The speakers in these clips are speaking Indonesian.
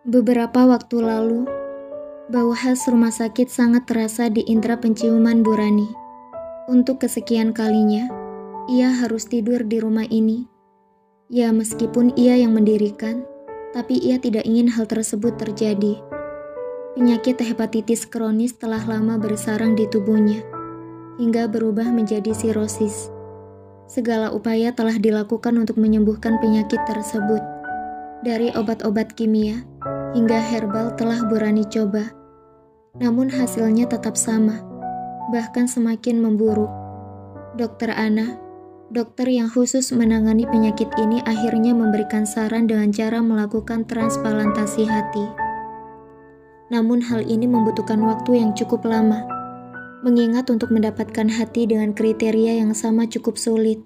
Beberapa waktu lalu, bau khas rumah sakit sangat terasa di indera penciuman Bu Rani. Untuk kesekian kalinya, ia harus tidur di rumah ini. Ya, meskipun ia yang mendirikan, tapi ia tidak ingin hal tersebut terjadi. Penyakit hepatitis kronis telah lama bersarang di tubuhnya, hingga berubah menjadi sirosis. Segala upaya telah dilakukan untuk menyembuhkan penyakit tersebut. Dari obat-obat kimia hingga herbal telah Bu Rani coba. Namun hasilnya tetap sama, bahkan semakin memburuk. Dokter Ana, dokter yang khusus menangani penyakit ini akhirnya memberikan saran dengan cara melakukan transplantasi hati. Namun hal ini membutuhkan waktu yang cukup lama, mengingat untuk mendapatkan hati dengan kriteria yang sama cukup sulit.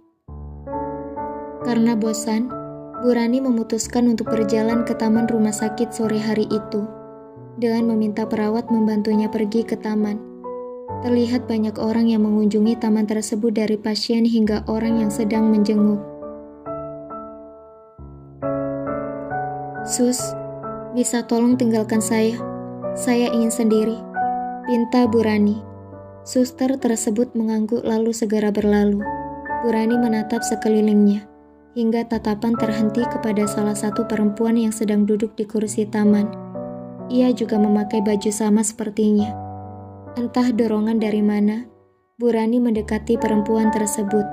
Karena bosan, Bu Rani memutuskan untuk berjalan ke taman rumah sakit sore hari itu, dengan meminta perawat membantunya pergi ke taman. Terlihat banyak orang yang mengunjungi taman tersebut dari pasien hingga orang yang sedang menjenguk. "Sus, bisa tolong tinggalkan saya? Saya ingin sendiri," pinta Bu Rani. Suster tersebut mengangguk lalu segera berlalu. Bu Rani menatap sekelilingnya, hingga tatapan terhenti kepada salah satu perempuan yang sedang duduk di kursi taman. Ia juga memakai baju sama sepertinya. Entah dorongan dari mana, Bu Rani mendekati perempuan tersebut.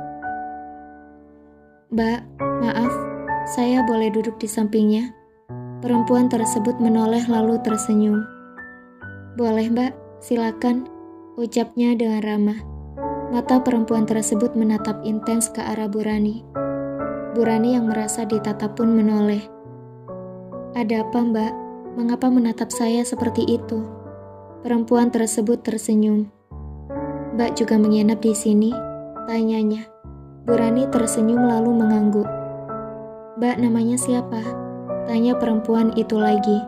"Mbak, maaf, saya boleh duduk di sampingnya?" Perempuan tersebut menoleh lalu tersenyum. "Boleh Mbak, silakan," ucapnya dengan ramah. Mata perempuan tersebut menatap intens ke arah Bu Rani. Bu Rani yang merasa ditatap pun menoleh. "Ada apa Mbak? Mengapa menatap saya seperti itu?" Perempuan tersebut tersenyum. "Mbak juga menginap di sini?" tanyanya. Bu Rani tersenyum lalu mengangguk. "Mbak namanya siapa?" tanya perempuan itu lagi.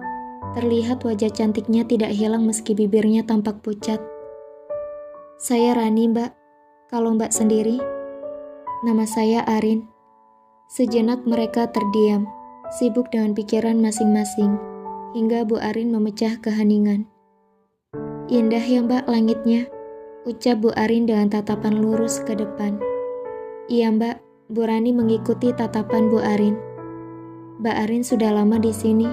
Terlihat wajah cantiknya tidak hilang meski bibirnya tampak pucat. "Saya Rani Mbak. Kalau Mbak sendiri?" "Nama saya Arin." Sejenak mereka terdiam, sibuk dengan pikiran masing-masing, hingga Bu Arin memecah keheningan. "Indah ya Mbak langitnya," ucap Bu Arin dengan tatapan lurus ke depan. "Iya Mbak," Bu Rani mengikuti tatapan Bu Arin. "Mbak Arin sudah lama di sini?"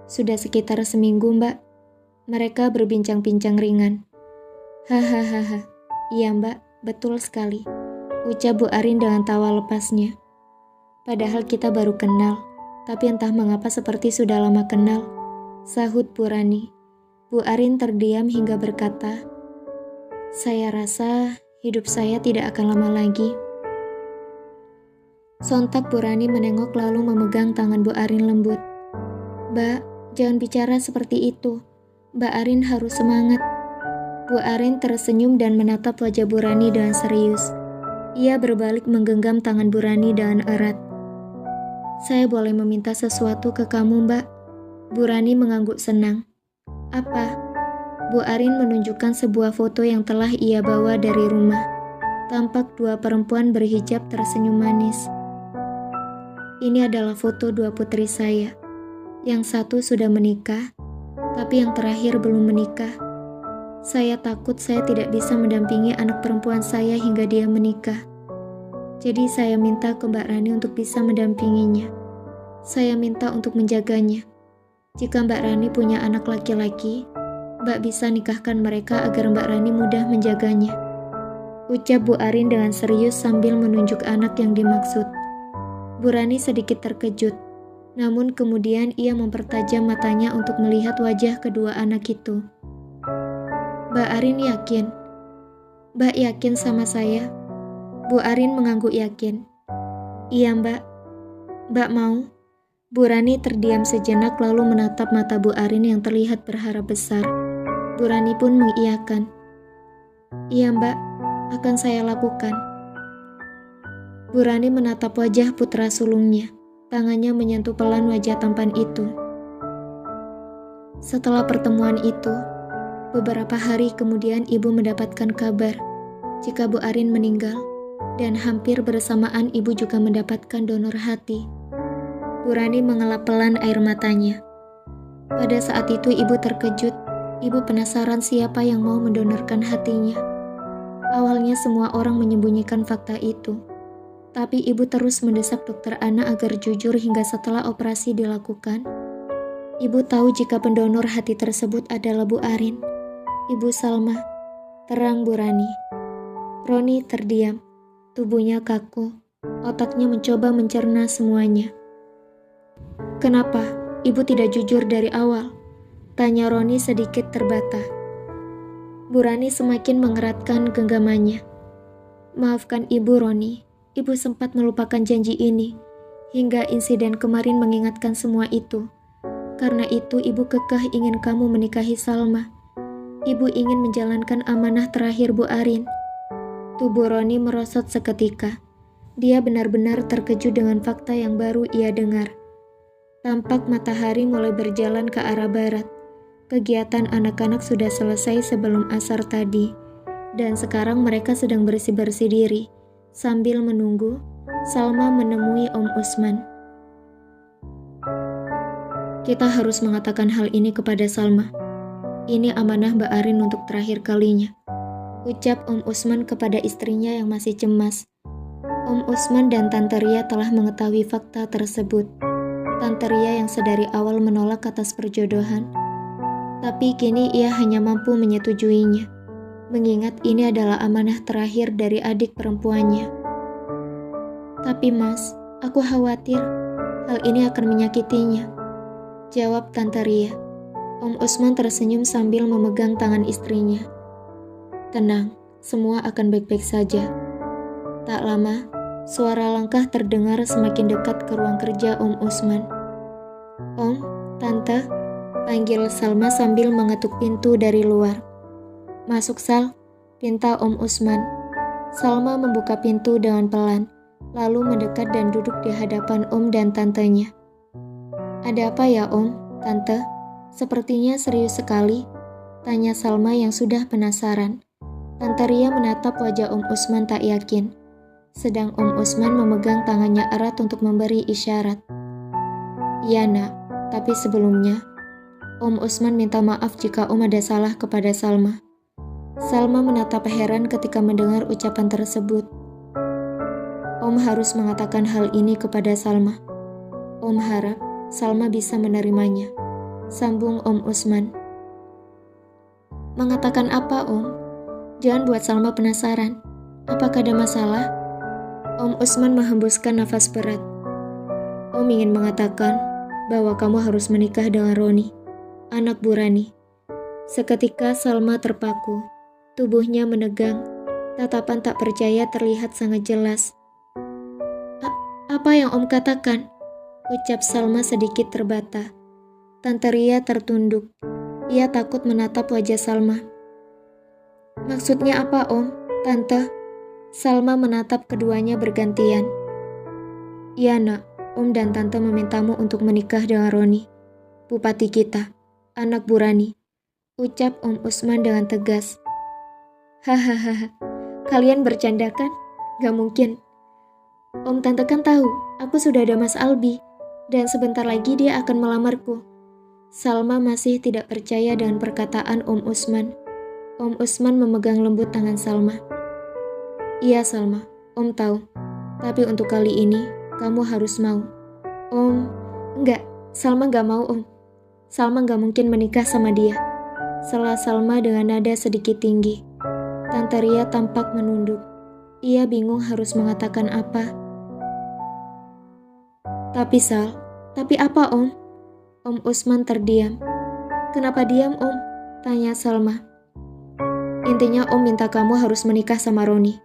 "Sudah sekitar seminggu Mbak." Mereka berbincang-bincang ringan. "Hahaha, iya Mbak, betul sekali," ucap Bu Arin dengan tawa lepasnya. "Padahal kita baru kenal, tapi entah mengapa seperti sudah lama kenal," sahut Bu Rani. Bu Arin terdiam hingga berkata, "Saya rasa hidup saya tidak akan lama lagi." Sontak Bu Rani menengok lalu memegang tangan Bu Arin lembut. "Mbak, jangan bicara seperti itu. Mbak Arin harus semangat." Bu Arin tersenyum dan menatap wajah Bu Rani dengan serius. Ia berbalik menggenggam tangan Bu Rani dengan erat. "Saya boleh meminta sesuatu ke kamu, Mbak?" Bu Rani mengangguk senang. "Apa?" Bu Arin menunjukkan sebuah foto yang telah ia bawa dari rumah. Tampak dua perempuan berhijab tersenyum manis. "Ini adalah foto dua putri saya. Yang satu sudah menikah, tapi yang terakhir belum menikah. Saya takut saya tidak bisa mendampingi anak perempuan saya hingga dia menikah. Jadi saya minta ke Mbak Rani untuk bisa mendampinginya. Saya minta untuk menjaganya. Jika Mbak Rani punya anak laki-laki, Mbak bisa nikahkan mereka agar Mbak Rani mudah menjaganya," ucap Bu Arin dengan serius sambil menunjuk anak yang dimaksud. Bu Rani sedikit terkejut, namun kemudian ia mempertajam matanya untuk melihat wajah kedua anak itu. "Mbak Arin yakin? Mbak yakin sama saya?" Bu Arin mengangguk yakin. "Iya Mbak. Mbak mau?" Bu Rani terdiam sejenak lalu menatap mata Bu Arin yang terlihat berharap besar. Bu Rani pun mengiyakan. "Iya Mbak, akan saya lakukan." Bu Rani menatap wajah putra sulungnya. Tangannya menyentuh pelan wajah tampan itu. Setelah pertemuan itu, beberapa hari kemudian ibu mendapatkan kabar jika Bu Arin meninggal, dan hampir bersamaan ibu juga mendapatkan donor hati. Bu Rani mengelap pelan air matanya. Pada saat itu ibu terkejut. Ibu penasaran siapa yang mau mendonorkan hatinya. Awalnya semua orang menyembunyikan fakta itu. Tapi ibu terus mendesak dokter Ana agar jujur hingga setelah operasi dilakukan. Ibu tahu jika pendonor hati tersebut adalah Bu Arin. Ibu Salma. Terang Bu Rani. Roni terdiam. Tubuhnya kaku. Otaknya mencoba mencerna semuanya. Kenapa ibu tidak jujur dari awal? Tanya Roni sedikit terbata. Bu Rani semakin mengeratkan genggamannya. Maafkan ibu Roni, ibu sempat melupakan janji ini. Hingga insiden kemarin mengingatkan semua itu. Karena itu ibu kekeh ingin kamu menikahi Salma. Ibu ingin menjalankan amanah terakhir Bu Arin. Tubuh Roni merosot seketika. Dia benar-benar terkejut dengan fakta yang baru ia dengar. Tampak matahari mulai berjalan ke arah barat. Kegiatan anak-anak sudah selesai sebelum asar tadi, dan sekarang mereka sedang bersih-bersih diri. Sambil menunggu, Salma menemui Om Usman. Kita harus mengatakan hal ini kepada Salma. Ini amanah Mbak Arin untuk terakhir kalinya, ucap Om Usman kepada istrinya yang masih cemas. Om Usman dan Tante Ria telah mengetahui fakta tersebut. Tante Ria yang sedari awal menolak atas perjodohan, tapi kini ia hanya mampu menyetujuinya, mengingat ini adalah amanah terakhir dari adik perempuannya. Tapi Mas, aku khawatir hal ini akan menyakitinya, jawab Tante Ria. Om Usman tersenyum sambil memegang tangan istrinya. Tenang, semua akan baik-baik saja. Tak lama, suara langkah terdengar semakin dekat ke ruang kerja Om Usman. Om, Tante, panggil Salma sambil mengetuk pintu dari luar. Masuk Sal, pinta Om Usman. Salma membuka pintu dengan pelan, lalu mendekat dan duduk di hadapan Om dan Tantenya. Ada apa ya Om, Tante? Sepertinya serius sekali, tanya Salma yang sudah penasaran. Tante Ria menatap wajah Om Usman tak yakin, sedang Om Usman memegang tangannya erat untuk memberi isyarat. Iya nak, tapi sebelumnya, Om Usman minta maaf jika Om ada salah kepada Salma. Salma menatap heran ketika mendengar ucapan tersebut. Om harus mengatakan hal ini kepada Salma. Om harap Salma bisa menerimanya, sambung Om Usman. Mengatakan apa Om? Jangan buat Salma penasaran. Apakah ada masalah? Om Usman menghembuskan nafas berat. Om ingin mengatakan bahwa kamu harus menikah dengan Roni, anak Bu Rani. Seketika Salma terpaku, tubuhnya menegang, tatapan tak percaya terlihat sangat jelas. Apa yang Om katakan? Ucap Salma sedikit terbata. Tante Ria tertunduk. Ia takut menatap wajah Salma. Maksudnya apa Om? Tante? Salma menatap keduanya bergantian. Iya nak, Om dan Tante memintamu untuk menikah dengan Roni, bupati kita, anak Bu Rani, ucap Om Usman dengan tegas. Hahaha, kalian bercanda kan? Gak mungkin. Om Tante kan tahu, aku sudah ada Mas Albi, dan sebentar lagi dia akan melamarku. Salma masih tidak percaya dengan perkataan Om Usman. Om Usman memegang lembut tangan Salma. Iya Salma, Om tahu. Tapi untuk kali ini, kamu harus mau. Om, enggak, Salma gak mau Om. Salma gak mungkin menikah sama dia. Sela Salma dengan nada sedikit tinggi. Tante Ria tampak menunduk. Ia bingung harus mengatakan apa. Tapi Sal, tapi apa Om? Om Usman terdiam. Kenapa diam Om? Tanya Salma. Intinya Om minta kamu harus menikah sama Roni.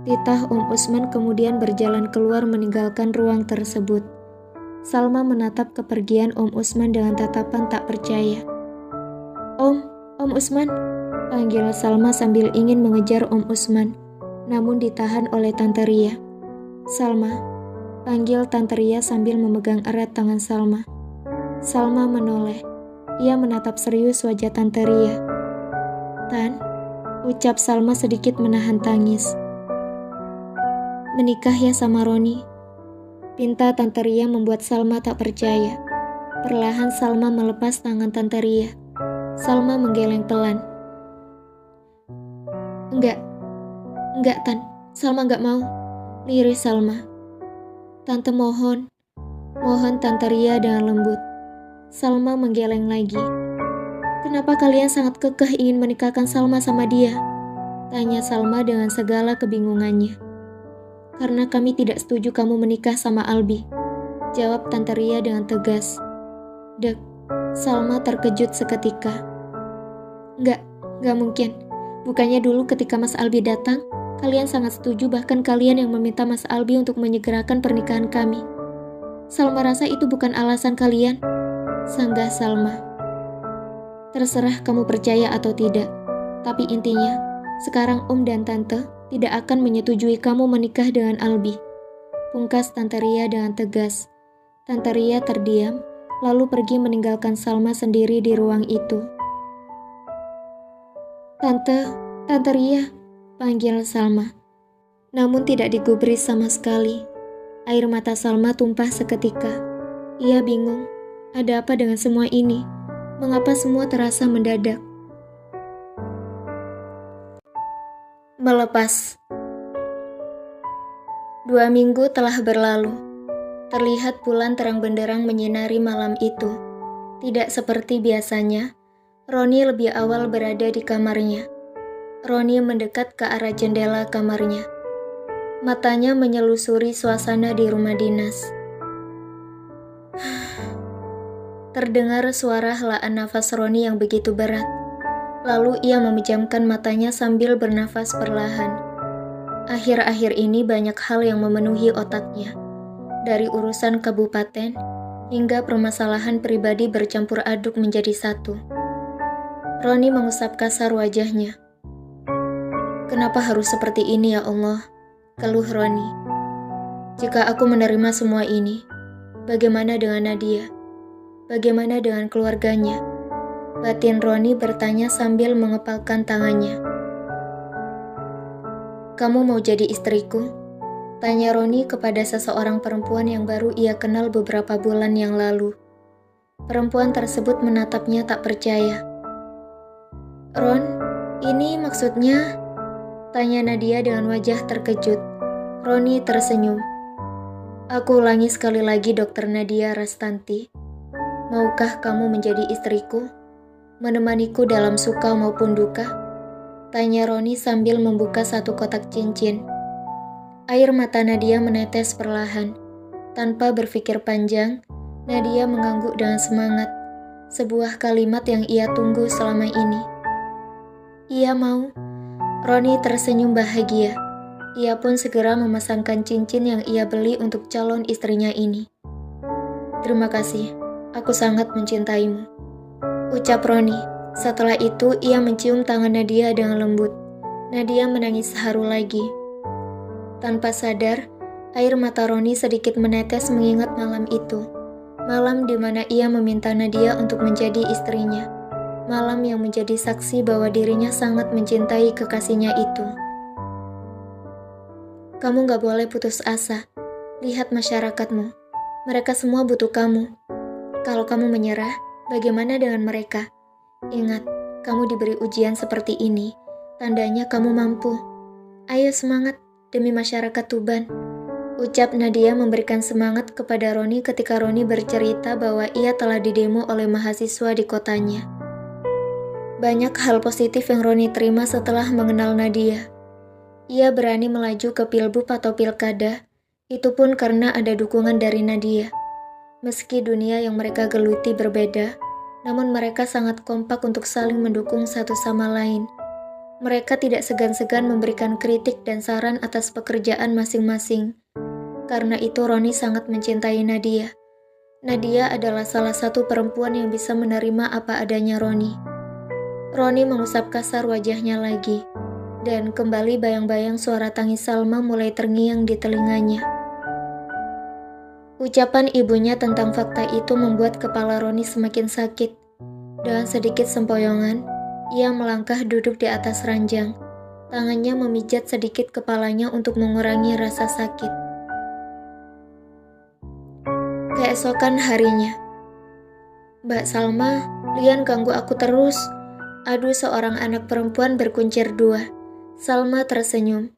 Titah Om Usman kemudian berjalan keluar meninggalkan ruang tersebut. Salma menatap kepergian Om Usman dengan tatapan tak percaya. Om Usman, panggil Salma sambil ingin mengejar Om Usman, namun ditahan oleh Tante Ria. Salma, panggil Tante Ria sambil memegang erat tangan Salma. Salma menoleh. Ia menatap serius wajah Tante Ria. Tan, ucap Salma sedikit menahan tangis. Menikah ya sama Roni? Pinta Tante Ria membuat Salma tak percaya. Perlahan Salma melepas tangan Tante Ria. Salma menggeleng pelan. Enggak Tan, Salma enggak mau. Lirih Salma. Tante mohon Tante Ria dengan lembut. Salma menggeleng lagi. Kenapa kalian sangat kekeh ingin menikahkan Salma sama dia? Tanya Salma dengan segala kebingungannya. Karena kami tidak setuju kamu menikah sama Albi, jawab Tante Ria dengan tegas. Dek, Salma terkejut seketika. Enggak mungkin. Bukannya dulu ketika Mas Albi datang, kalian sangat setuju, bahkan kalian yang meminta Mas Albi untuk menyegerakan pernikahan kami. Salma rasa itu bukan alasan kalian, sanggah Salma. Terserah kamu percaya atau tidak, tapi intinya, sekarang Om dan Tante tidak akan menyetujui kamu menikah dengan Albi, pungkas Tante Ria dengan tegas. Tante Ria terdiam, lalu pergi meninggalkan Salma sendiri di ruang itu. Tante Ria, panggil Salma. Namun tidak digubris sama sekali. Air mata Salma tumpah seketika. Ia bingung, ada apa dengan semua ini? Mengapa semua terasa mendadak? Melepas. 2 minggu telah berlalu. Terlihat bulan terang benderang menyinari malam itu. Tidak seperti biasanya, Roni lebih awal berada di kamarnya. Roni mendekat ke arah jendela kamarnya. Matanya menyelusuri suasana di rumah dinas. Terdengar suara helaan nafas Roni yang begitu berat. Lalu ia memejamkan matanya sambil bernafas perlahan. Akhir-akhir ini banyak hal yang memenuhi otaknya. Dari urusan kabupaten hingga permasalahan pribadi bercampur aduk menjadi satu. Roni mengusap kasar wajahnya. Kenapa harus seperti ini ya Allah? Keluh Roni. Jika aku menerima semua ini, bagaimana dengan Nadia? Bagaimana dengan keluarganya? Batin Roni bertanya sambil mengepalkan tangannya. Kamu mau jadi istriku? Tanya Roni kepada seseorang perempuan yang baru ia kenal beberapa bulan yang lalu. Perempuan tersebut menatapnya tak percaya. Ron, ini maksudnya? Tanya Nadia dengan wajah terkejut. Roni tersenyum. Aku ulangi sekali lagi, Dokter Nadia Rastanti. Maukah kamu menjadi istriku? Menemaniku dalam suka maupun duka? Tanya Roni sambil membuka satu kotak cincin. Air mata Nadia menetes perlahan. Tanpa berpikir panjang, Nadia mengangguk dengan semangat. Sebuah kalimat yang ia tunggu selama ini. Ia mau. Roni tersenyum bahagia. Ia pun segera memasangkan cincin yang ia beli untuk calon istrinya ini. Terima kasih, aku sangat mencintaimu, ucap Roni. Setelah itu ia mencium tangan Nadia dengan lembut. Nadia menangis haru lagi. Tanpa sadar, air mata Roni sedikit menetes mengingat malam itu. Malam di mana ia meminta Nadia untuk menjadi istrinya. Malam yang menjadi saksi bahwa dirinya sangat mencintai kekasihnya itu. Kamu gak boleh putus asa. Lihat masyarakatmu. Mereka semua butuh kamu. Kalau kamu menyerah, bagaimana dengan mereka? Ingat, kamu diberi ujian seperti ini. Tandanya kamu mampu. Ayo semangat demi masyarakat Tuban. Ucap Nadia memberikan semangat kepada Roni ketika Roni bercerita bahwa ia telah didemo oleh mahasiswa di kotanya. Banyak hal positif yang Roni terima setelah mengenal Nadia. Ia berani melaju ke pilbub atau pilkada, itu pun karena ada dukungan dari Nadia. Meski dunia yang mereka geluti berbeda, namun mereka sangat kompak untuk saling mendukung satu sama lain. Mereka tidak segan-segan memberikan kritik dan saran atas pekerjaan masing-masing. Karena itu Roni sangat mencintai Nadia. Nadia adalah salah satu perempuan yang bisa menerima apa adanya Roni. Roni mengusap kasar wajahnya lagi, dan kembali bayang-bayang suara tangis Salma mulai terngiang di telinganya. Ucapan ibunya tentang fakta itu membuat kepala Roni semakin sakit. Dengan sedikit sempoyongan, ia melangkah duduk di atas ranjang. Tangannya memijat sedikit kepalanya untuk mengurangi rasa sakit. Keesokan harinya, Mbak Salma, Lian ganggu aku terus. Aduh, seorang anak perempuan berkuncir dua. Salma tersenyum.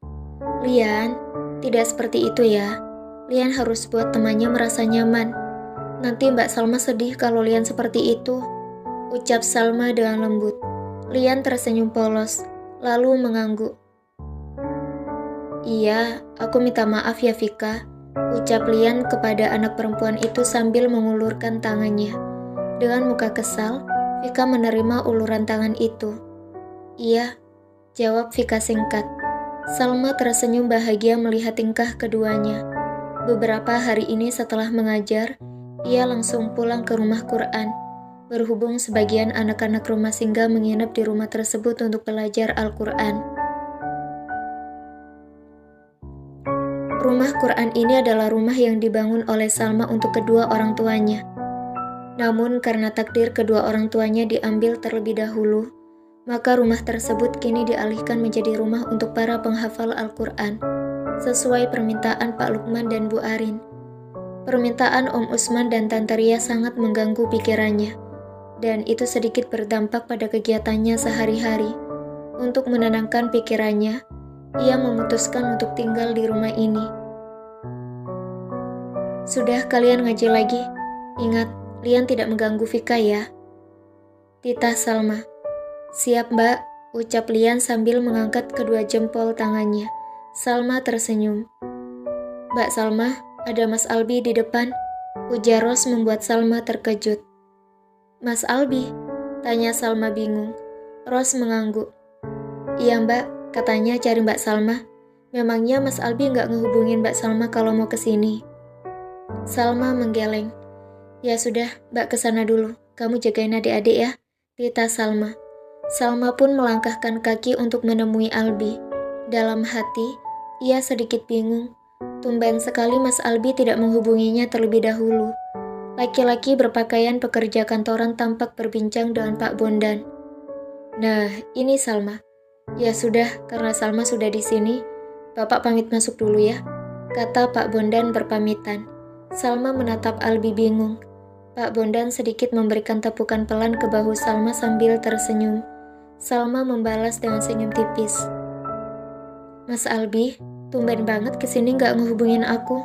Lian, tidak seperti itu ya. Lian harus buat temannya merasa nyaman. Nanti Mbak Salma sedih kalau Lian seperti itu, ucap Salma dengan lembut. Lian tersenyum polos, lalu mengangguk. Iya, aku minta maaf ya Vika, ucap Lian kepada anak perempuan itu sambil mengulurkan tangannya. Dengan muka kesal, Vika menerima uluran tangan itu. Iya, jawab Vika singkat. Salma tersenyum bahagia melihat tingkah keduanya. Beberapa hari ini setelah mengajar, ia langsung pulang ke rumah Quran. Berhubung sebagian anak-anak rumah singgah menginap di rumah tersebut untuk belajar Al-Quran. Rumah Quran ini adalah rumah yang dibangun oleh Salma untuk kedua orang tuanya. Namun karena takdir kedua orang tuanya diambil terlebih dahulu, maka rumah tersebut kini dialihkan menjadi rumah untuk para penghafal Al-Quran, sesuai permintaan Pak Lukman dan Bu Arin. Permintaan Om Usman dan Tante Ria sangat mengganggu pikirannya, dan itu sedikit berdampak pada kegiatannya sehari-hari. Untuk menenangkan pikirannya, ia memutuskan untuk tinggal di rumah ini. Sudah, kalian ngaji lagi. Ingat, Lian tidak mengganggu Vika ya. Titah Salma. Siap Mbak, ucap Lian sambil mengangkat kedua jempol tangannya. Salma tersenyum. Mbak Salma, ada Mas Albi di depan, ujar Ros membuat Salma terkejut. Mas Albi? Tanya Salma bingung. Ros mengangguk. Iya Mbak, katanya cari Mbak Salma. Memangnya Mas Albi nggak ngehubungin Mbak Salma kalau mau kesini? Salma menggeleng. Ya sudah, Mbak kesana dulu. Kamu jagain adik-adik ya, titah Salma. Salma pun melangkahkan kaki untuk menemui Albi. Dalam hati, ia sedikit bingung. Tumben sekali Mas Albi tidak menghubunginya terlebih dahulu. Laki-laki berpakaian pekerja kantoran tampak berbincang dengan Pak Bondan. Nah, ini Salma. Ya sudah, karena Salma sudah di sini, Bapak pamit masuk dulu ya, kata Pak Bondan berpamitan. Salma menatap Albi bingung. Pak Bondan sedikit memberikan tepukan pelan ke bahu Salma sambil tersenyum. Salma membalas dengan senyum tipis. Mas Albi, tumben banget kesini gak ngehubungin aku,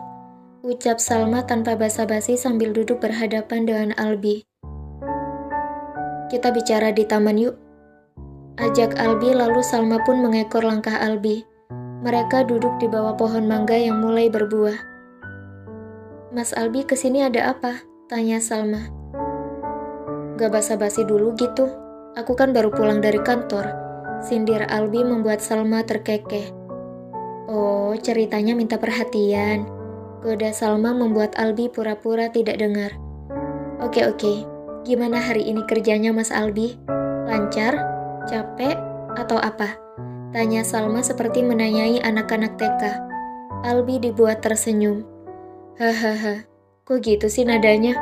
ucap Salma tanpa basa-basi sambil duduk berhadapan dengan Albi. Kita bicara di taman yuk, ajak Albi, lalu Salma pun mengekor langkah Albi. Mereka duduk di bawah pohon mangga yang mulai berbuah. Mas Albi kesini ada apa? Tanya Salma. Gak basa-basi dulu gitu, aku kan baru pulang dari kantor, sindir Albi membuat Salma terkekeh. Oh, ceritanya minta perhatian, goda Salma membuat Albi pura-pura tidak dengar. Oke, gimana hari ini kerjanya Mas Albi? Lancar? Capek? Atau apa? Tanya Salma seperti menanyai anak-anak TK. Albi dibuat tersenyum. Hahaha, kok gitu sih nadanya?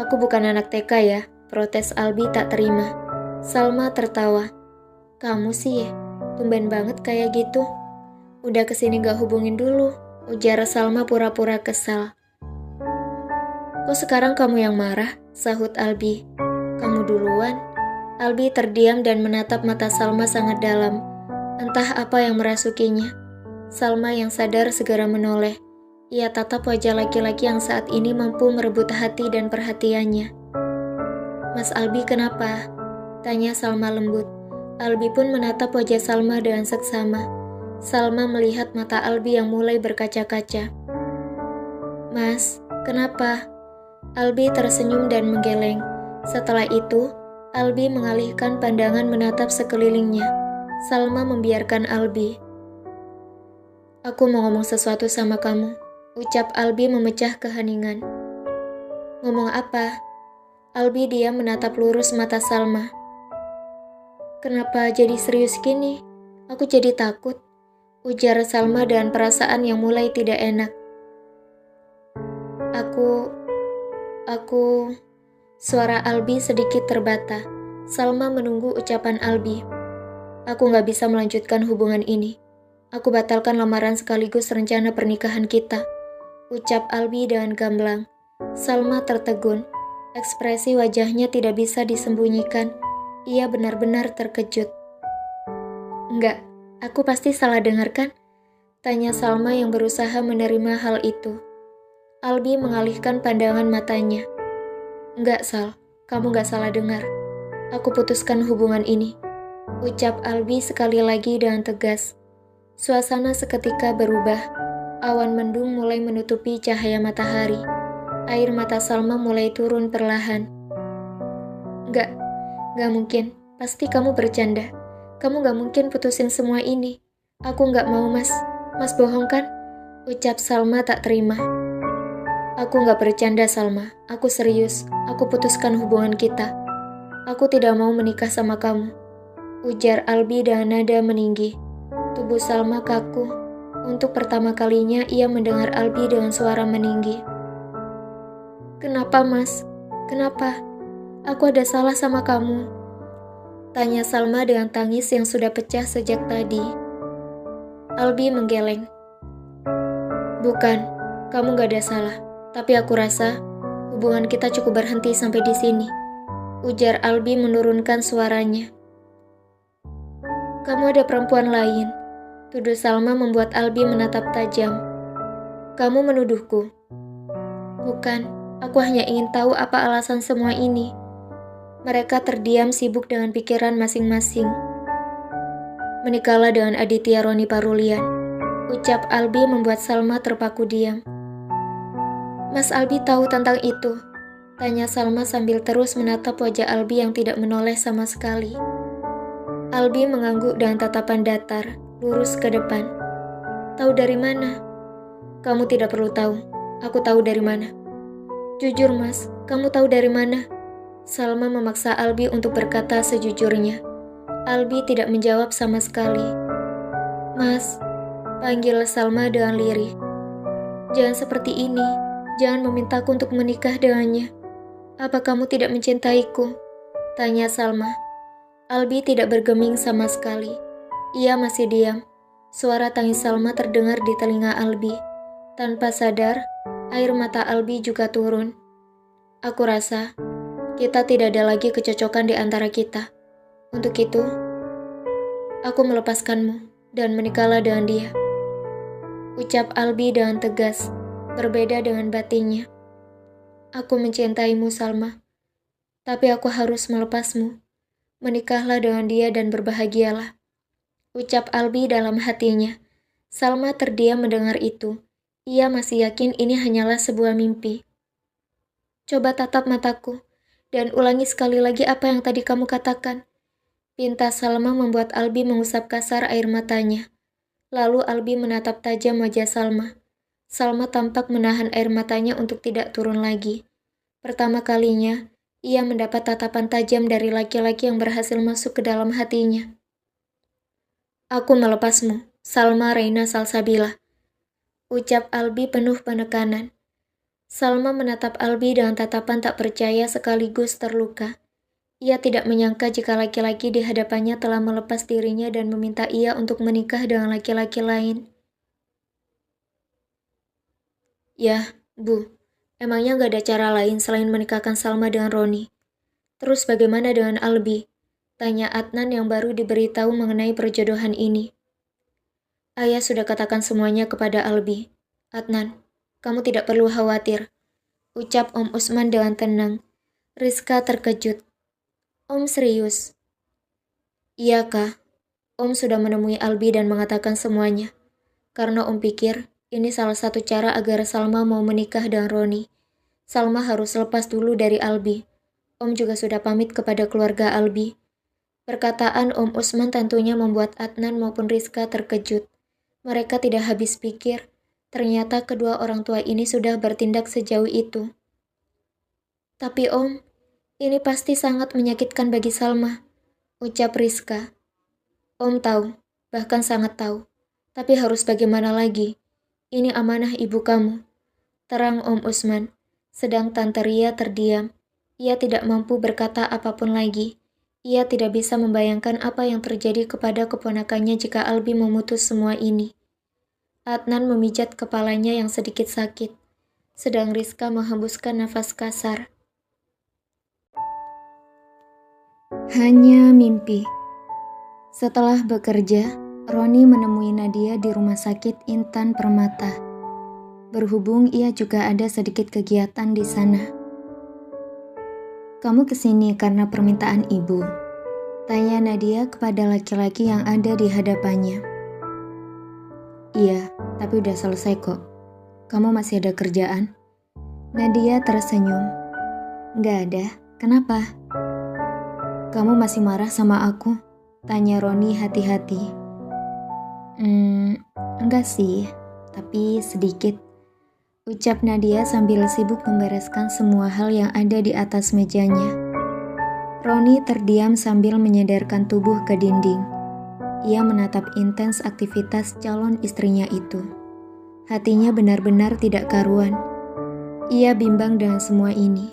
Aku bukan anak TK ya, protes Albi tak terima. Salma tertawa. Kamu sih, tumben banget kayak gitu. Udah kesini gak hubungin dulu, ujar Salma pura-pura kesal. Kok sekarang kamu yang marah? Sahut Albi. Kamu duluan. Albi terdiam dan menatap mata Salma sangat dalam. Entah apa yang merasukinya. Salma yang sadar segera menoleh. Ia tatap wajah laki-laki yang saat ini mampu merebut hati dan perhatiannya. Mas Albi kenapa? Tanya Salma lembut. Albi pun menatap wajah Salma dengan seksama. Salma melihat mata Albi yang mulai berkaca-kaca. Mas, kenapa? Albi tersenyum dan menggeleng. Setelah itu, Albi mengalihkan pandangan menatap sekelilingnya. Salma membiarkan Albi. Aku mau ngomong sesuatu sama kamu, ucap Albi memecah keheningan. Ngomong apa? Albi diam menatap lurus mata Salma. Kenapa jadi serius gini? Aku jadi takut, ujar Salma dengan perasaan yang mulai tidak enak. Aku... Suara Albi sedikit terbata. Salma menunggu ucapan Albi. Aku gak bisa melanjutkan hubungan ini. Aku batalkan lamaran sekaligus rencana pernikahan kita, ucap Albi dengan gamblang. Salma tertegun. Ekspresi wajahnya tidak bisa disembunyikan. Ia benar-benar terkejut. Enggak, aku pasti salah dengar kan? Tanya Salma yang berusaha menerima hal itu. Albi mengalihkan pandangan matanya. Enggak, Sal, kamu gak salah dengar. Aku putuskan hubungan ini. Ucap Albi sekali lagi dengan tegas. Suasana seketika berubah. Awan mendung mulai menutupi cahaya matahari. Air mata Salma mulai turun perlahan. Gak mungkin. Pasti kamu bercanda. Kamu gak mungkin putusin semua ini. Aku gak mau, Mas. Mas bohong kan? Ucap Salma tak terima. Aku gak bercanda, Salma. Aku serius. Aku putuskan hubungan kita. Aku tidak mau menikah sama kamu. Ujar Albi dengan nada meninggi. Tubuh Salma kaku. Untuk pertama kalinya ia mendengar Albi dengan suara meninggi. Kenapa, Mas? Kenapa? Aku ada salah sama kamu? Tanya Salma dengan tangis yang sudah pecah sejak tadi. Albi menggeleng. Bukan, kamu gak ada salah. Tapi aku rasa hubungan kita cukup berhenti sampai di sini. Ujar Albi menurunkan suaranya. Kamu ada perempuan lain. Tuduh Salma membuat Albi menatap tajam. Kamu menuduhku. Bukan. Aku hanya ingin tahu apa alasan semua ini. Mereka terdiam sibuk dengan pikiran masing-masing. Menikahlah dengan Aditya Roni Parulian. Ucap Albi membuat Salma terpaku diam. Mas Albi tahu tentang itu? Tanya Salma sambil terus menatap wajah Albi yang tidak menoleh sama sekali. Albi mengangguk dengan tatapan datar, lurus ke depan. Tahu dari mana? Kamu tidak perlu tahu. Aku tahu dari mana. Jujur, Mas, kamu tahu dari mana? Salma memaksa Albi untuk berkata sejujurnya. Albi tidak menjawab sama sekali. Mas, panggil Salma dengan lirih. Jangan seperti ini. Jangan memintaku untuk menikah dengannya. Apa kamu tidak mencintaiku? Tanya Salma. Albi tidak bergeming sama sekali. Ia masih diam. Suara tangis Salma terdengar di telinga Albi. Tanpa sadar, air mata Albi juga turun. Aku rasa kita tidak ada lagi kecocokan di antara kita. Untuk itu, aku melepaskanmu dan menikahlah dengan dia. Ucap Albi dengan tegas, berbeda dengan batinnya. Aku mencintaimu, Salma. Tapi aku harus melepasmu. Menikahlah dengan dia dan berbahagialah. Ucap Albi dalam hatinya. Salma terdiam mendengar itu. Ia masih yakin ini hanyalah sebuah mimpi. Coba tatap mataku, dan ulangi sekali lagi apa yang tadi kamu katakan. Pinta Salma membuat Albi mengusap kasar air matanya. Lalu Albi menatap tajam wajah Salma. Salma tampak menahan air matanya untuk tidak turun lagi. Pertama kalinya, ia mendapat tatapan tajam dari laki-laki yang berhasil masuk ke dalam hatinya. Aku melepasmu, Salma Reina Salsabila. Ucap Albi penuh penekanan. Salma menatap Albi dengan tatapan tak percaya sekaligus terluka. Ia tidak menyangka jika laki-laki di hadapannya telah melepas dirinya dan meminta ia untuk menikah dengan laki-laki lain. Ya, Bu, emangnya gak ada cara lain selain menikahkan Salma dengan Roni? Terus bagaimana dengan Albi? Tanya Adnan yang baru diberitahu mengenai perjodohan ini. Ayah sudah katakan semuanya kepada Albi. Adnan, kamu tidak perlu khawatir. Ucap Om Usman dengan tenang. Rizka terkejut. Om serius? Iya, Kak. Om sudah menemui Albi dan mengatakan semuanya. Karena Om pikir ini salah satu cara agar Salma mau menikah dengan Roni. Salma harus lepas dulu dari Albi. Om juga sudah pamit kepada keluarga Albi. Perkataan Om Usman tentunya membuat Adnan maupun Rizka terkejut. Mereka tidak habis pikir, ternyata kedua orang tua ini sudah bertindak sejauh itu. Tapi Om, ini pasti sangat menyakitkan bagi Salma, ucap Rizka. Om tahu, bahkan sangat tahu. Tapi harus bagaimana lagi? Ini amanah ibu kamu. Terang Om Usman, sedang Tante Ria terdiam. Ia tidak mampu berkata apapun lagi. Ia tidak bisa membayangkan apa yang terjadi kepada keponakannya jika Albi memutus semua ini. Adnan memijat kepalanya yang sedikit sakit, sedang Rizka menghembuskan nafas kasar. Hanya mimpi. Setelah bekerja, Roni menemui Nadia di Rumah Sakit Intan Permata. Berhubung ia juga ada sedikit kegiatan di sana. "Kamu kesini karena permintaan ibu?" tanya Nadia kepada laki-laki yang ada di hadapannya. "Iya, tapi udah selesai kok. Kamu masih ada kerjaan?" Nadia tersenyum. "Nggak ada. Kenapa?" "Kamu masih marah sama aku?" tanya Roni hati-hati. Enggak sih, tapi sedikit," ucap Nadia sambil sibuk membereskan semua hal yang ada di atas mejanya. Roni terdiam sambil menyadarkan tubuh ke dinding. Ia menatap intens aktivitas calon istrinya itu. Hatinya benar-benar tidak karuan. Ia bimbang dengan semua ini.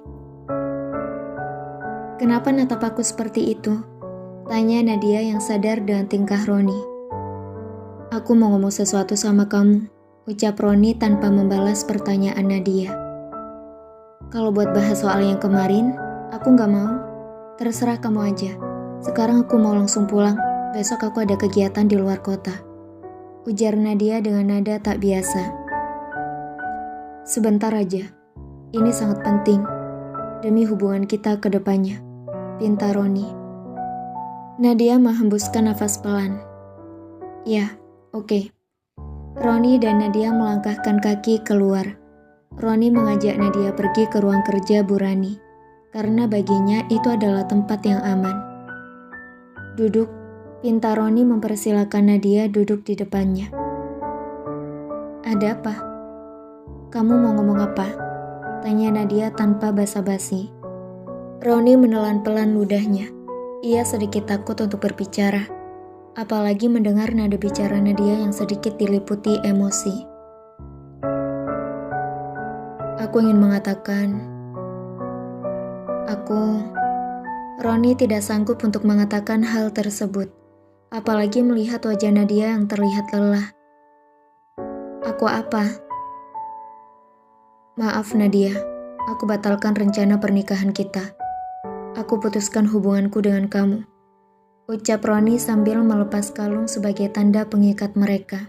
"Kenapa natap aku seperti itu?" tanya Nadia yang sadar dengan tingkah Roni. "Aku mau ngomong sesuatu sama kamu," ucap Roni tanpa membalas pertanyaan Nadia. "Kalau buat bahas soal yang kemarin, aku gak mau. Terserah kamu aja. Sekarang aku mau langsung pulang. Besok aku ada kegiatan di luar kota," ujar Nadia dengan nada tak biasa. "Sebentar aja. Ini sangat penting. Demi hubungan kita ke depannya," pinta Roni. Nadia menghembuskan nafas pelan. "Ya, oke." Roni dan Nadia melangkahkan kaki keluar. Roni mengajak Nadia pergi ke ruang kerja Bu Rani, karena baginya itu adalah tempat yang aman. "Duduk," pinta Roni mempersilakan Nadia duduk di depannya. "Ada apa? Kamu mau ngomong apa?" tanya Nadia tanpa basa-basi. Roni menelan pelan ludahnya. Ia sedikit takut untuk berbicara, apalagi mendengar nada bicara Nadia yang sedikit diliputi emosi. "Aku ingin mengatakan, Roni tidak sanggup untuk mengatakan hal tersebut, apalagi melihat wajah Nadia yang terlihat lelah. "Aku apa?" "Maaf Nadia, aku batalkan rencana pernikahan kita. Aku putuskan hubunganku dengan kamu," ucap Roni sambil melepas kalung sebagai tanda pengikat mereka.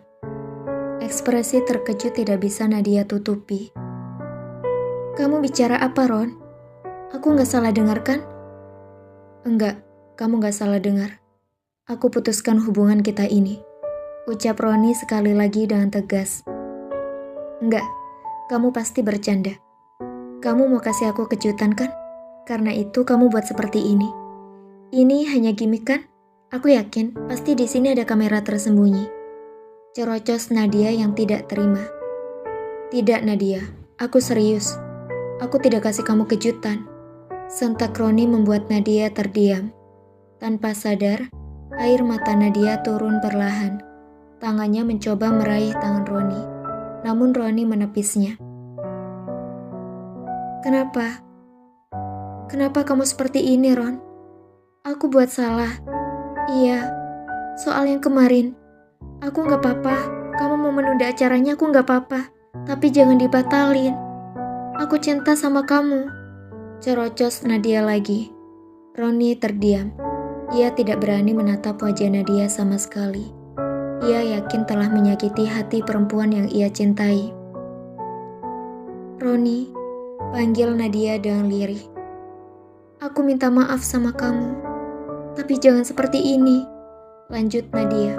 Ekspresi terkejut tidak bisa Nadia tutupi. "Kamu bicara apa, Ron? Aku gak salah dengar kan?" "Enggak, kamu gak salah dengar. Aku putuskan hubungan kita ini," ucap Roni sekali lagi dengan tegas. "Enggak, kamu pasti bercanda. Kamu mau kasih aku kejutan kan? Karena itu kamu buat seperti ini. Ini hanya gimik kan? Aku yakin pasti di sini ada kamera tersembunyi," cerocos Nadia yang tidak terima. "Tidak Nadia, aku serius. Aku tidak kasih kamu kejutan," sentak Roni membuat Nadia terdiam. Tanpa sadar, air mata Nadia turun perlahan. Tangannya mencoba meraih tangan Roni, namun Roni menepisnya. "Kenapa? Kenapa kamu seperti ini, Ron? Aku buat salah. Iya, soal yang kemarin. Aku gak apa-apa. Kamu mau menunda acaranya, aku gak apa-apa. Tapi jangan dibatalin. Aku cinta sama kamu," cerocos Nadia lagi. Roni terdiam. Ia tidak berani menatap wajah Nadia sama sekali. Ia yakin telah menyakiti hati perempuan yang ia cintai. "Roni," panggil Nadia dengan lirih. "Aku minta maaf sama kamu. Tapi jangan seperti ini," lanjut Nadia.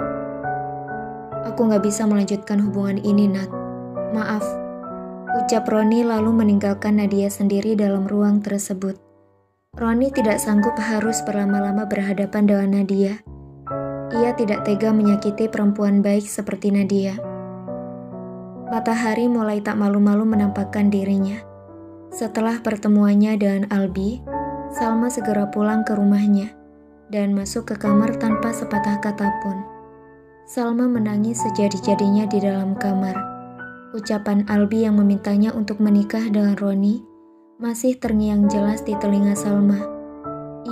"Aku gak bisa melanjutkan hubungan ini, Nat. Maaf," ucap Roni lalu meninggalkan Nadia sendiri dalam ruang tersebut. Roni tidak sanggup harus berlama-lama berhadapan dengan Nadia. Ia tidak tega menyakiti perempuan baik seperti Nadia. Matahari mulai tak malu-malu menampakkan dirinya. Setelah pertemuannya dengan Albi, Salma segera pulang ke rumahnya dan masuk ke kamar tanpa sepatah kata pun. Salma menangis sejadi-jadinya di dalam kamar. Ucapan Albi yang memintanya untuk menikah dengan Roni masih terngiang jelas di telinga Salma.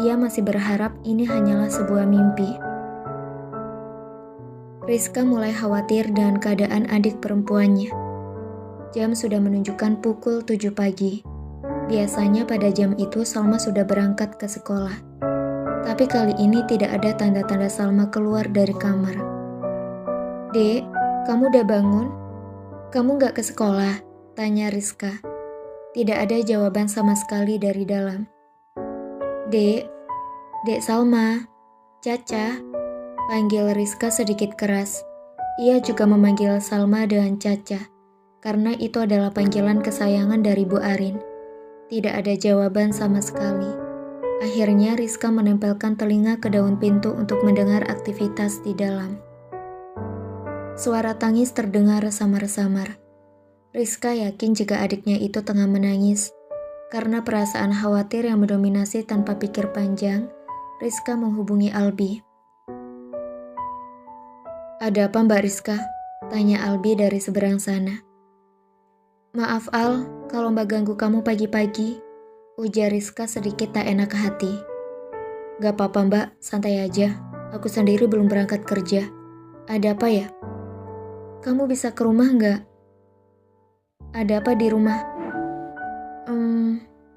Ia masih berharap ini hanyalah sebuah mimpi. Rizka mulai khawatir dengan keadaan adik perempuannya. Jam sudah menunjukkan pukul 7 pagi. Biasanya pada jam itu Salma sudah berangkat ke sekolah. Tapi kali ini tidak ada tanda-tanda Salma keluar dari kamar. "Dek, kamu udah bangun? Kamu gak ke sekolah?" tanya Rizka. Tidak ada jawaban sama sekali dari dalam. "Dek, Dek Salma, Caca," panggil Rizka sedikit keras. Ia juga memanggil Salma dengan Caca, karena itu adalah panggilan kesayangan dari Bu Arin. Tidak ada jawaban sama sekali. Akhirnya Rizka menempelkan telinga ke daun pintu untuk mendengar aktivitas di dalam. Suara tangis terdengar samar-samar. Rizka yakin jika adiknya itu tengah menangis. Karena perasaan khawatir yang mendominasi tanpa pikir panjang, Rizka menghubungi Albi. "Ada apa Mbak Rizka?" tanya Albi dari seberang sana. "Maaf Al, kalau Mbak ganggu kamu pagi-pagi," ujar Rizka sedikit tak enak hati. "Gak apa-apa Mbak, santai aja. Aku sendiri belum berangkat kerja. Ada apa ya?" "Kamu bisa ke rumah nggak?" "Ada apa di rumah?"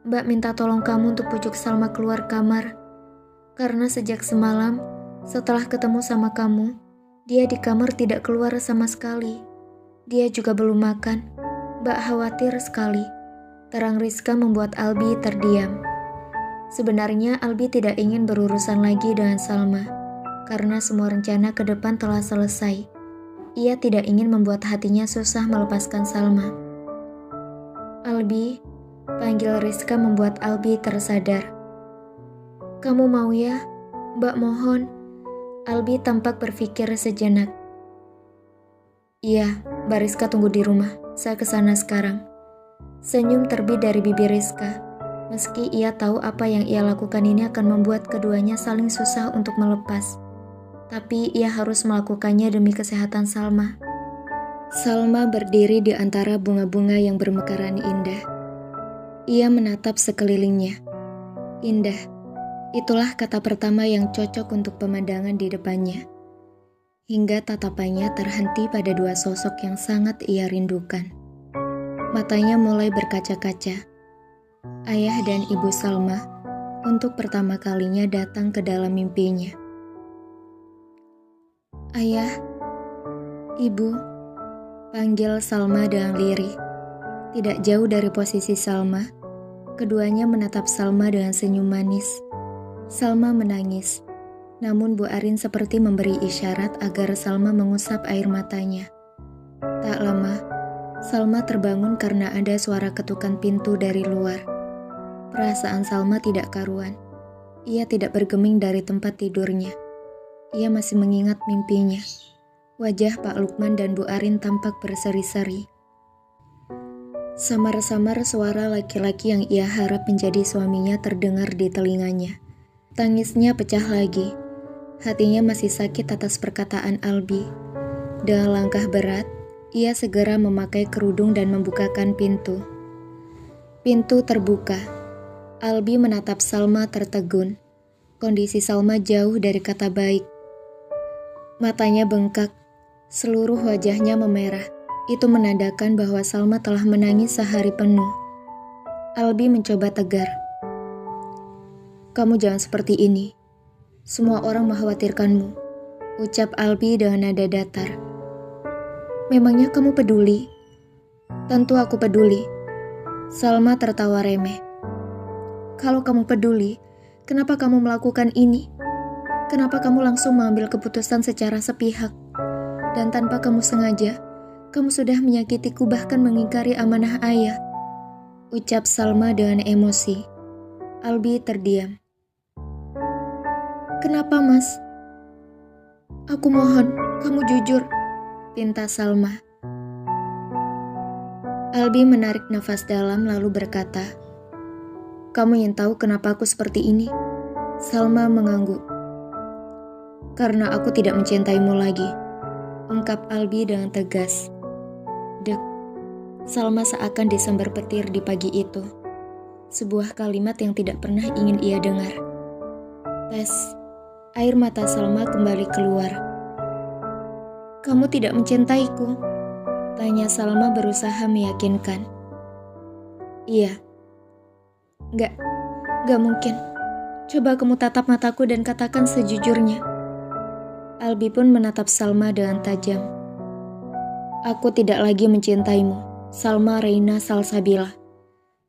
Mbak minta tolong kamu untuk pujuk Salma keluar kamar. Karena sejak semalam, setelah ketemu sama kamu, dia di kamar tidak keluar sama sekali. Dia juga belum makan. Mbak khawatir sekali." Terang Rizka membuat Albi terdiam. Sebenarnya Albi tidak ingin berurusan lagi dengan Salma, karena semua rencana ke depan telah selesai. Ia tidak ingin membuat hatinya susah melepaskan Salma. "Albi," panggil Rizka membuat Albi tersadar. "Kamu mau ya? Mbak mohon." Albi tampak berpikir sejenak. "Iya, Mbak Rizka tunggu di rumah. Saya kesana sekarang." Senyum terbit dari bibir Rizka. Meski ia tahu apa yang ia lakukan ini akan membuat keduanya saling susah untuk melepas. Tapi ia harus melakukannya demi kesehatan Salma. Salma berdiri di antara bunga-bunga yang bermekaran indah. Ia menatap sekelilingnya. Indah, itulah kata pertama yang cocok untuk pemandangan di depannya. Hingga tatapannya terhenti pada dua sosok yang sangat ia rindukan. Matanya mulai berkaca-kaca. Ayah dan ibu Salma untuk pertama kalinya datang ke dalam mimpinya. "Ayah, Ibu," panggil Salma dengan lirih. Tidak jauh dari posisi Salma, keduanya menatap Salma dengan senyum manis. Salma menangis, namun Bu Arin seperti memberi isyarat agar Salma mengusap air matanya. Tak lama, Salma terbangun karena ada suara ketukan pintu dari luar. Perasaan Salma tidak karuan. Ia tidak bergeming dari tempat tidurnya. Ia masih mengingat mimpinya. Wajah Pak Lukman dan Bu Arin tampak berseri-seri. Samar-samar suara laki-laki yang ia harap menjadi suaminya terdengar di telinganya. Tangisnya pecah lagi. Hatinya masih sakit atas perkataan Albi. Dengan langkah berat, ia segera memakai kerudung dan membukakan pintu. Pintu terbuka. Albi menatap Salma tertegun. Kondisi Salma jauh dari kata baik. Matanya bengkak. Seluruh wajahnya memerah. Itu menandakan bahwa Salma telah menangis sehari penuh. Albi mencoba tegar. "Kamu jangan seperti ini. Semua orang mengkhawatirkanmu," ucap Albi dengan nada datar. "Memangnya kamu peduli?" "Tentu aku peduli." Salma tertawa remeh. "Kalau kamu peduli, kenapa kamu melakukan ini? Kenapa kamu langsung mengambil keputusan secara sepihak? Dan tanpa kamu sengaja, kamu sudah menyakitiku bahkan mengingkari amanah ayah," ucap Salma dengan emosi. Albi terdiam. "Kenapa, Mas?" "Aku mohon, kamu jujur," pinta Salma. Albi menarik nafas dalam lalu berkata, "Kamu ingin tahu kenapa aku seperti ini?" Salma mengangguk. "Karena aku tidak mencintaimu lagi," ungkap Albi dengan tegas. Dek, Salma seakan disambar petir di pagi itu. Sebuah kalimat yang tidak pernah ingin ia dengar. Tes, air mata Salma kembali keluar. "Kamu tidak mencintaiku?" tanya Salma berusaha meyakinkan. "Iya." Gak mungkin. Coba kamu tatap mataku dan katakan sejujurnya. Albi pun menatap Salma dengan tajam. Aku tidak lagi mencintaimu, Salma Reina Salsabila,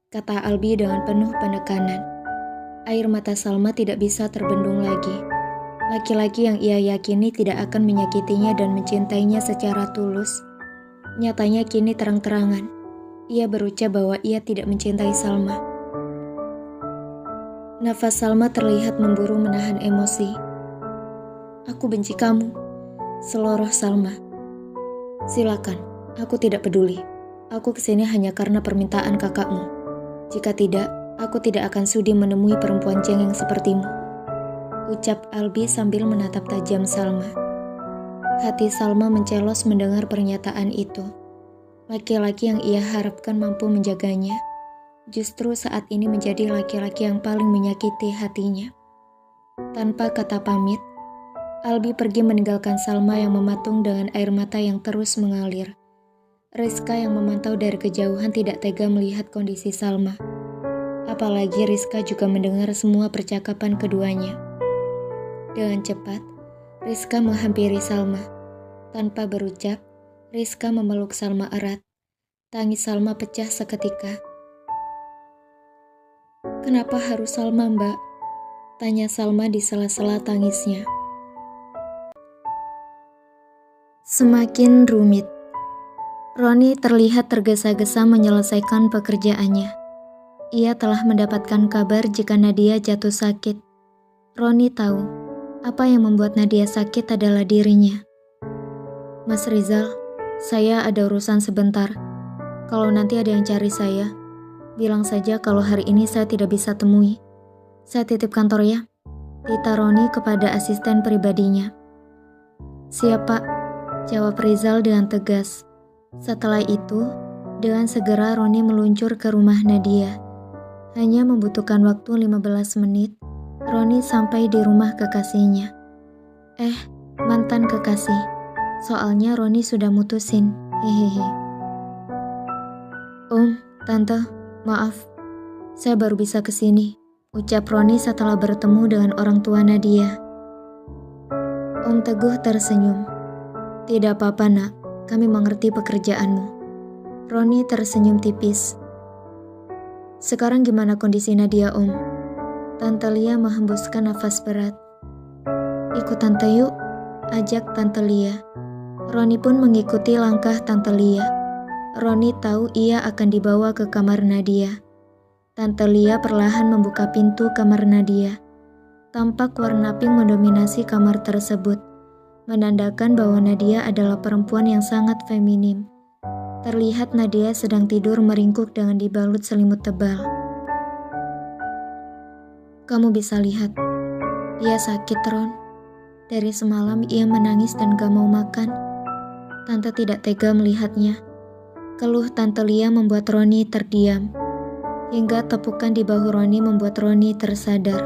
kata Albi dengan penuh penekanan. Air mata Salma tidak bisa terbendung lagi. Laki-laki yang ia yakini tidak akan menyakitinya dan mencintainya secara tulus, nyatanya kini terang-terangan. Ia berucap bahwa ia tidak mencintai Salma. Nafas Salma terlihat memburu menahan emosi. Aku benci kamu, seloroh Salma. Silakan, aku tidak peduli. Aku kesini hanya karena permintaan kakakmu. Jika tidak, aku tidak akan sudi menemui perempuan cengeng sepertimu, ucap Albi sambil menatap tajam Salma. Hati Salma mencelos mendengar pernyataan itu. Laki-laki yang ia harapkan mampu menjaganya, justru saat ini menjadi laki-laki yang paling menyakiti hatinya. Tanpa kata pamit, Albi pergi meninggalkan Salma yang mematung dengan air mata yang terus mengalir. Rizka yang memantau dari kejauhan tidak tega melihat kondisi Salma. Apalagi Rizka juga mendengar semua percakapan keduanya. Dengan cepat, Rizka menghampiri Salma. Tanpa berucap, Rizka memeluk Salma erat. Tangis Salma pecah seketika. Kenapa harus Salma, Mbak? Tanya Salma di sela-sela tangisnya. Semakin rumit. Roni terlihat tergesa-gesa menyelesaikan pekerjaannya. Ia telah mendapatkan kabar jika Nadia jatuh sakit. Roni tahu, apa yang membuat Nadia sakit adalah dirinya. Mas Rizal, saya ada urusan sebentar. Kalau nanti ada yang cari saya, bilang saja kalau hari ini saya tidak bisa temui. Saya titip kantor ya, tita Roni kepada asisten pribadinya. Siap Pak, jawab Rizal dengan tegas. Setelah itu, dengan segera Roni meluncur ke rumah Nadia. Hanya membutuhkan waktu 15 menit, Roni sampai di rumah kekasihnya. Mantan kekasih. Soalnya Roni sudah mutusin, hehehe. Om, Tante, maaf, saya baru bisa kesini, ucap Roni setelah bertemu dengan orang tua Nadia. Om Teguh tersenyum. Tidak apa-apa nak, kami mengerti pekerjaanmu. Roni tersenyum tipis. Sekarang gimana kondisi Nadia Om? Tante Lia menghembuskan nafas berat. Ikut Tante yuk, ajak Tante Lia. Roni pun mengikuti langkah Tante Lia. Roni tahu ia akan dibawa ke kamar Nadia. Tante Lia perlahan membuka pintu kamar Nadia. Tampak warna pink mendominasi kamar tersebut, menandakan bahwa Nadia adalah perempuan yang sangat feminim. Terlihat Nadia sedang tidur meringkuk dengan dibalut selimut tebal. Kamu bisa lihat, ia sakit Ron. Dari semalam ia menangis dan gak mau makan. Tante tidak tega melihatnya. Keluh Tante Lia membuat Roni terdiam. Hingga tepukan di bahu Roni membuat Roni tersadar.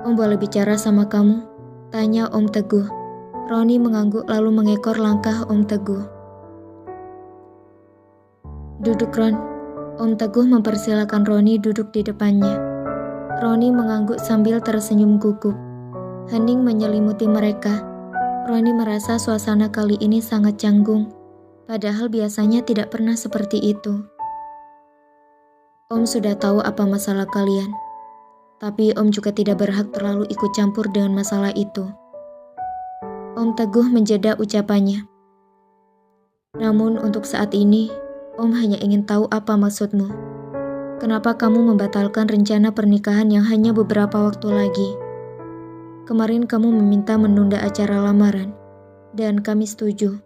Om boleh bicara sama kamu? Tanya Om Teguh. Roni mengangguk lalu mengekor langkah Om Teguh. Duduk Ron. Om Teguh mempersilakan Roni duduk di depannya. Roni mengangguk sambil tersenyum gugup. Hening menyelimuti mereka. Roni merasa suasana kali ini sangat canggung, padahal biasanya tidak pernah seperti itu. Om sudah tahu apa masalah kalian, tapi Om juga tidak berhak terlalu ikut campur dengan masalah itu. Om Teguh menjeda ucapannya. Namun untuk saat ini, Om hanya ingin tahu apa maksudmu. Kenapa kamu membatalkan rencana pernikahan yang hanya beberapa waktu lagi? Kemarin kamu meminta menunda acara lamaran, dan kami setuju.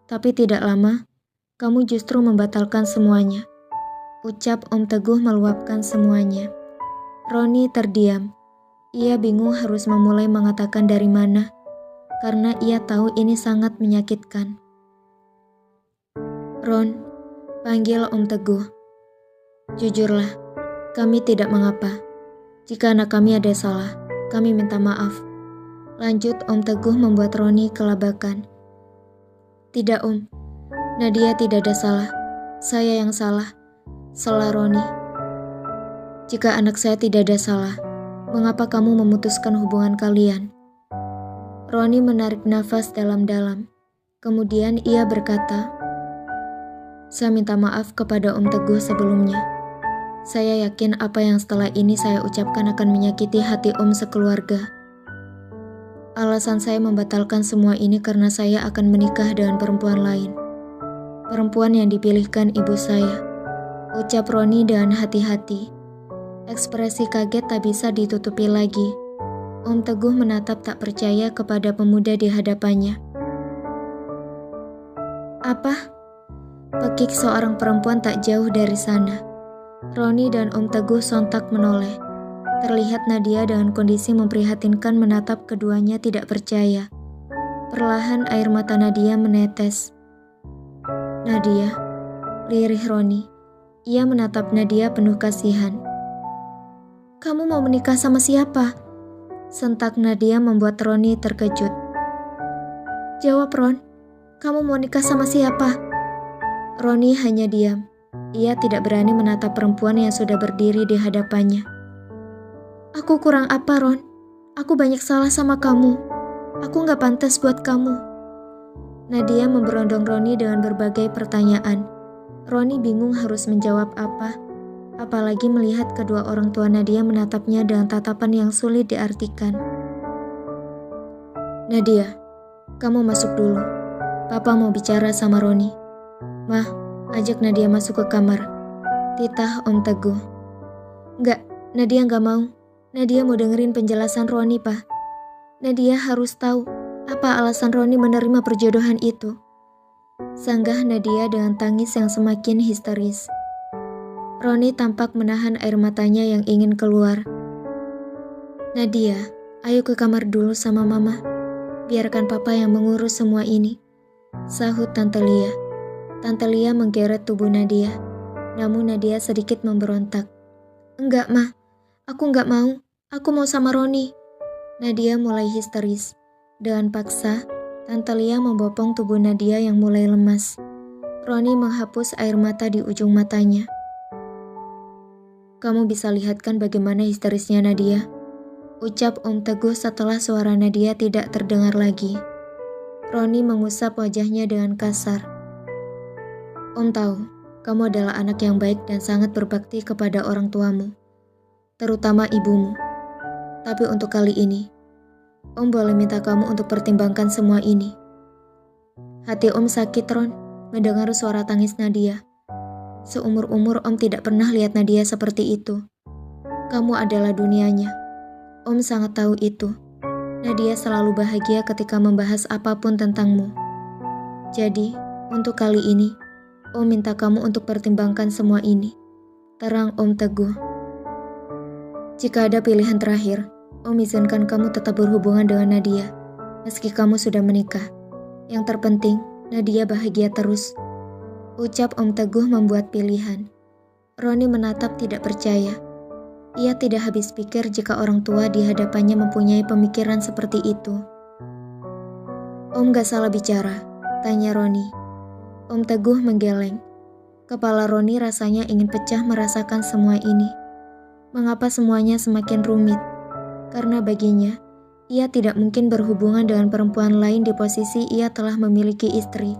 Tapi tidak lama, kamu justru membatalkan semuanya. Ucap Om Teguh meluapkan semuanya. Roni terdiam. Ia bingung harus memulai mengatakan dari mana, karena ia tahu ini sangat menyakitkan. Ron, panggil Om Teguh. Jujurlah, kami tidak mengapa. Jika anak kami ada salah, kami minta maaf. Lanjut Om Teguh membuat Roni kelabakan. Tidak Om, Nadia tidak ada salah. Saya yang salah. Salah Roni. Jika anak saya tidak ada salah, Mengapa kamu memutuskan hubungan kalian? Roni menarik nafas dalam-dalam. Kemudian ia berkata, saya minta maaf kepada Om Teguh sebelumnya. Saya yakin apa yang setelah ini saya ucapkan akan menyakiti hati Om sekeluarga. Alasan saya membatalkan semua ini karena saya akan menikah dengan perempuan lain. Perempuan yang dipilihkan ibu saya. Ucap Roni dengan hati-hati. Ekspresi kaget tak bisa ditutupi lagi. Om Teguh menatap tak percaya kepada pemuda di hadapannya. Apa? Pekik seorang perempuan tak jauh dari sana. Roni dan Om Teguh sontak menoleh. Terlihat Nadia dengan kondisi memprihatinkan menatap keduanya tidak percaya. Perlahan air mata Nadia menetes. Nadia, lirih Roni. Ia menatap Nadia penuh kasihan. Kamu mau menikah sama siapa? Sentak Nadia membuat Roni terkejut. Jawab Ron, kamu mau nikah sama siapa? Roni hanya diam. Ia tidak berani menatap perempuan yang sudah berdiri di hadapannya. Aku kurang apa, Ron? Aku banyak salah sama kamu. Aku gak pantas buat kamu. Nadia memberondong Roni dengan berbagai pertanyaan. Roni bingung harus menjawab apa. Apalagi melihat kedua orang tua Nadia menatapnya dengan tatapan yang sulit diartikan. Nadia, kamu masuk dulu. Papa mau bicara sama Roni. Mah, ajak Nadia masuk ke kamar. Titah Om Teguh. Enggak, Nadia gak mau. Nadia mau dengerin penjelasan Roni, Pak. Nadia harus tahu apa alasan Roni menerima perjodohan itu. Sanggah Nadia dengan tangis yang semakin histeris. Roni tampak menahan air matanya yang ingin keluar. Nadia, ayo ke kamar dulu sama Mama. Biarkan Papa yang mengurus semua ini. Sahut Tante Lia. Tante Lia menggeret tubuh Nadia. Namun Nadia sedikit memberontak. Enggak, Ma. Aku enggak mau. Aku mau sama Roni. Nadia mulai histeris. Dengan paksa, Tante Lia membopong tubuh Nadia yang mulai lemas. Roni menghapus air mata di ujung matanya. Kamu bisa lihat kan bagaimana histerisnya Nadia? Ucap Om Teguh setelah suara Nadia tidak terdengar lagi. Roni mengusap wajahnya dengan kasar. Om tahu, kamu adalah anak yang baik dan sangat berbakti kepada orang tuamu, terutama ibumu. Tapi untuk kali ini, Om boleh minta kamu untuk pertimbangkan semua ini. Hati Om sakit, Ron, mendengar suara tangis Nadia. Seumur-umur Om tidak pernah lihat Nadia seperti itu. Kamu adalah dunianya. Om sangat tahu itu. Nadia selalu bahagia ketika membahas apapun tentangmu. Jadi, untuk kali ini, Om minta kamu untuk pertimbangkan semua ini. Terang Om Teguh. Jika ada pilihan terakhir, Om izinkan kamu tetap berhubungan dengan Nadia, meski kamu sudah menikah. Yang terpenting, Nadia bahagia terus. Ucap Om Teguh membuat pilihan. Roni menatap tidak percaya. Ia tidak habis pikir jika orang tua di hadapannya mempunyai pemikiran seperti itu. Om gak salah bicara, tanya Roni. Om Teguh menggeleng. Kepala Roni rasanya ingin pecah merasakan semua ini. Mengapa semuanya semakin rumit? Karena baginya, ia tidak mungkin berhubungan dengan perempuan lain di posisi ia telah memiliki istri.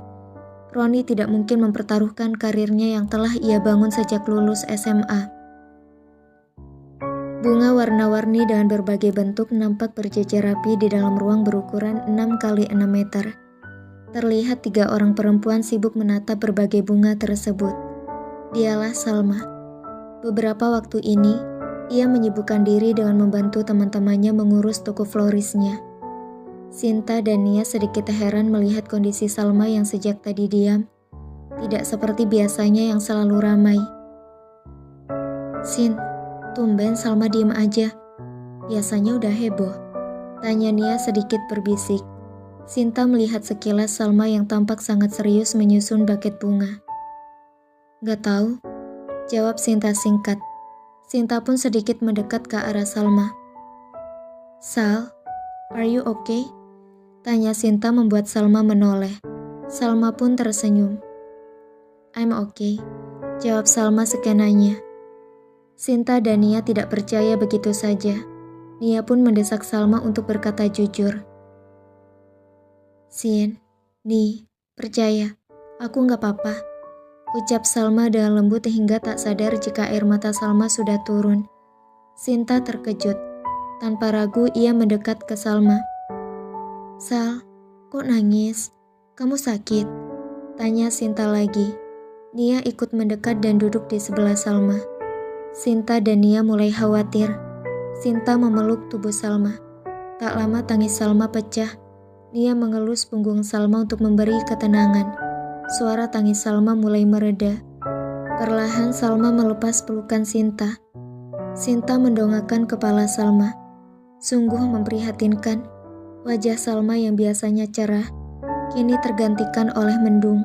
Roni tidak mungkin mempertaruhkan karirnya yang telah ia bangun sejak lulus SMA. Bunga warna-warni dengan berbagai bentuk nampak berjejer rapi di dalam ruang berukuran 6x6 meter. Terlihat 3 orang perempuan sibuk menatap berbagai bunga tersebut. Dialah Salma. Beberapa waktu ini, ia menyibukkan diri dengan membantu teman-temannya mengurus toko florisnya. Sinta dan Nia sedikit heran melihat kondisi Salma yang sejak tadi diam, tidak seperti biasanya yang selalu ramai. Sin, tumben Salma diem aja. Biasanya udah heboh. Tanya Nia sedikit berbisik. Sinta melihat sekilas Salma yang tampak sangat serius menyusun buket bunga. Gak tahu, jawab Sinta singkat. Sinta pun sedikit mendekat ke arah Salma. Sal, are you okay? Tanya Sinta membuat Salma menoleh. Salma pun tersenyum. I'm okay, jawab Salma sekenanya. Sinta dan Nia tidak percaya begitu saja. Nia pun mendesak Salma untuk berkata jujur. Sin, Ni, percaya, aku nggak apa-apa. Ucap Salma dengan lembut hingga tak sadar jika air mata Salma sudah turun. Sinta terkejut. Tanpa ragu ia mendekat ke Salma. Sal, kok nangis? Kamu sakit? Tanya Sinta lagi. Nia ikut mendekat dan duduk di sebelah Salma. Sinta dan Nia mulai khawatir. Sinta memeluk tubuh Salma. Tak lama tangis Salma pecah. Nia mengelus punggung Salma untuk memberi ketenangan. Suara tangis Salma mulai mereda. Perlahan Salma melepas pelukan Sinta. Sinta mendongakkan kepala Salma. Sungguh memprihatinkan. Wajah Salma yang biasanya cerah, kini tergantikan oleh mendung.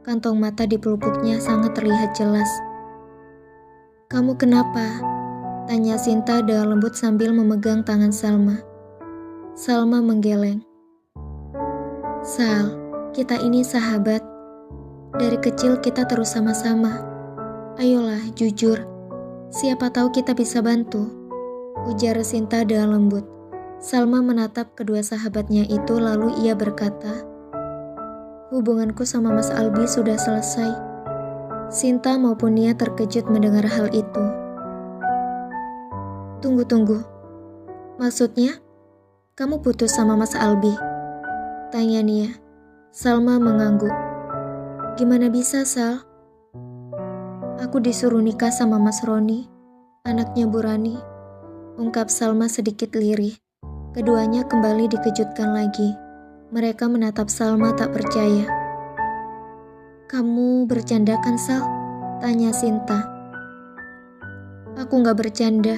Kantong mata di pelupuknya sangat terlihat jelas. Kamu kenapa? Tanya Sinta dengan lembut sambil memegang tangan Salma. Salma menggeleng. Sal, kita ini sahabat. Dari kecil kita terus sama-sama. Ayolah, jujur. Siapa tahu kita bisa bantu. Ujar Sinta dengan lembut. Salma menatap kedua sahabatnya itu lalu ia berkata, hubunganku sama Mas Albi sudah selesai. Sinta maupun Nia terkejut mendengar hal itu. Tunggu. Maksudnya, kamu putus sama Mas Albi? Tanya Nia. Salma mengangguk. Gimana bisa, Sal? Aku disuruh nikah sama Mas Roni, anaknya Bu Rani. Ungkap Salma sedikit lirih. Keduanya kembali dikejutkan lagi. Mereka menatap Salma tak percaya. Kamu bercanda kan, Sal? Tanya Sinta. Aku gak bercanda.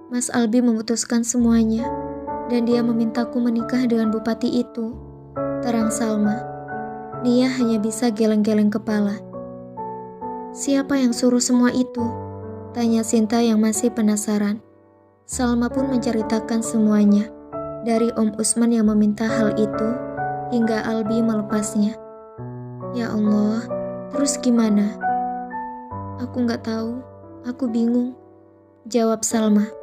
Mas Albi memutuskan semuanya, dan dia memintaku menikah dengan bupati itu. Terang Salma. Nia hanya bisa geleng-geleng kepala. Siapa yang suruh semua itu? Tanya Sinta yang masih penasaran. Salma pun menceritakan semuanya. Dari Om Usman yang meminta hal itu, hingga Albi melepasnya. Ya Allah, terus gimana? Aku gak tahu, aku bingung, jawab Salma.